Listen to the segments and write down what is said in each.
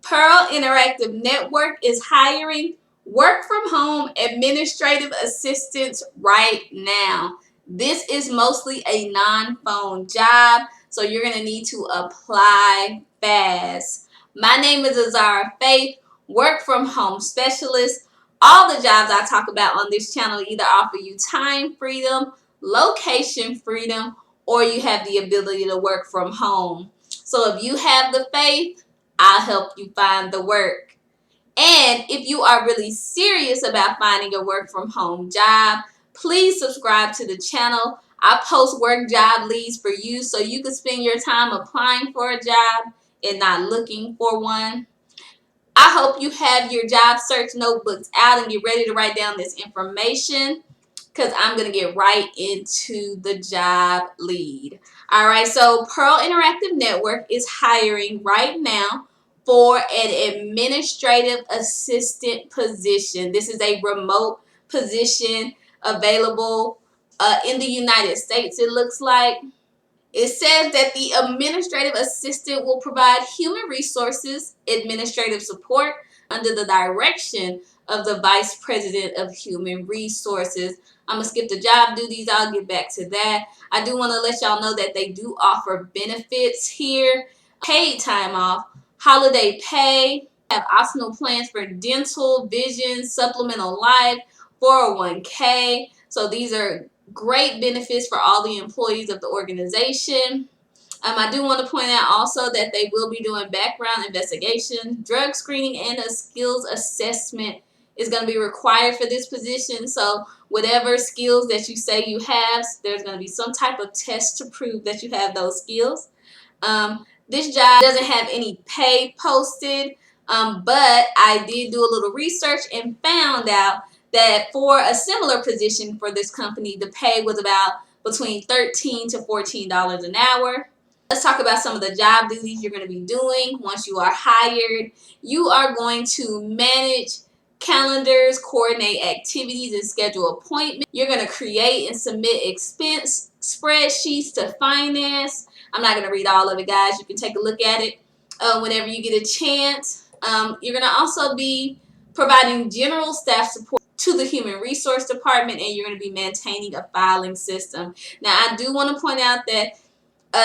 Pearl Interactive Network is hiring work from home administrative assistants right now. This is mostly a non-phone job, so you're going to need to apply fast. My name is Azara Faith, work from home specialist. All the jobs I talk about on this channel either offer you time freedom, location freedom, or you have the ability to work from home. So if you have the faith, I'll help you find the work. And if you are really serious about finding a work from home job, please subscribe to the channel. I post work job leads for you so you can spend your time applying for a job and not looking for one. I hope you have your job search notebooks out and get ready to write down this information, because I'm going to get right into the job lead. All right, so Pearl Interactive Network is hiring right now for an administrative assistant position. This is a remote position available in the United States, it looks like. It says that the administrative assistant will provide human resources administrative support under the direction of the Vice President of Human Resources. I'm going to skip the job duties. I'll get back to that. I do want to let y'all know that they do offer benefits here. Paid time off, holiday pay, have optional plans for dental, vision, supplemental life, 401k. So these are great benefits for all the employees of the organization. I do want to point out also that they will be doing background investigation, drug screening, and a skills assessment is going to be required for this position. So whatever skills that you say you have, there's going to be some type of test to prove that you have those skills. This job doesn't have any pay posted, but I did do a little research and found out that for a similar position for this company, the pay was about between $13 to $14 an hour. Let's talk about some of the job duties you're going to be doing once you are hired. You are going to manage calendars, coordinate activities, and schedule appointments. You're going to create and submit expense spreadsheets to finance. I'm not going to read all of it, guys. You can take a look at it whenever you get a chance. You're going to also be providing general staff support to the human resource department, and you're going to be maintaining a filing system. Now, I do want to point out that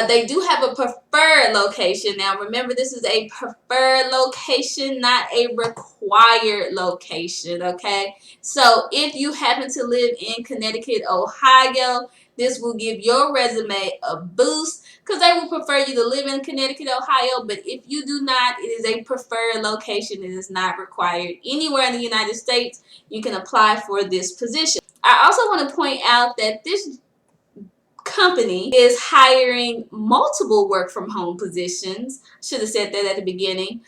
they do have a preferred location. Now, remember, this is a preferred location, not a required location, okay? So, if you happen to live in Connecticut, Ohio, this will give your resume a boost because they will prefer you to live in Connecticut, Ohio. But if you do not, it is a preferred location. It is not required anywhere in the United States. You can apply for this position. I also want to point out that this company is hiring multiple work from home positions. Should have said that at the beginning.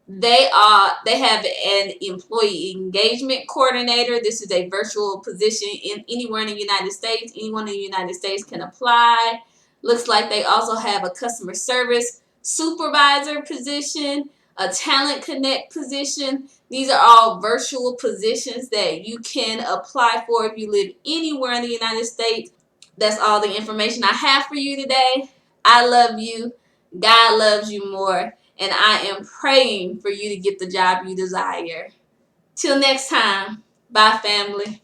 They have an employee engagement coordinator. This is a virtual position in anywhere in the United States. Anyone in the United States can apply. Looks like they also have a customer service supervisor position, a talent connect position. These are all virtual positions that you can apply for if you live anywhere in the United States. That's all the information I have for you today. I love you. God loves you more. And I am praying for you to get the job you desire. Till next time. Bye, family.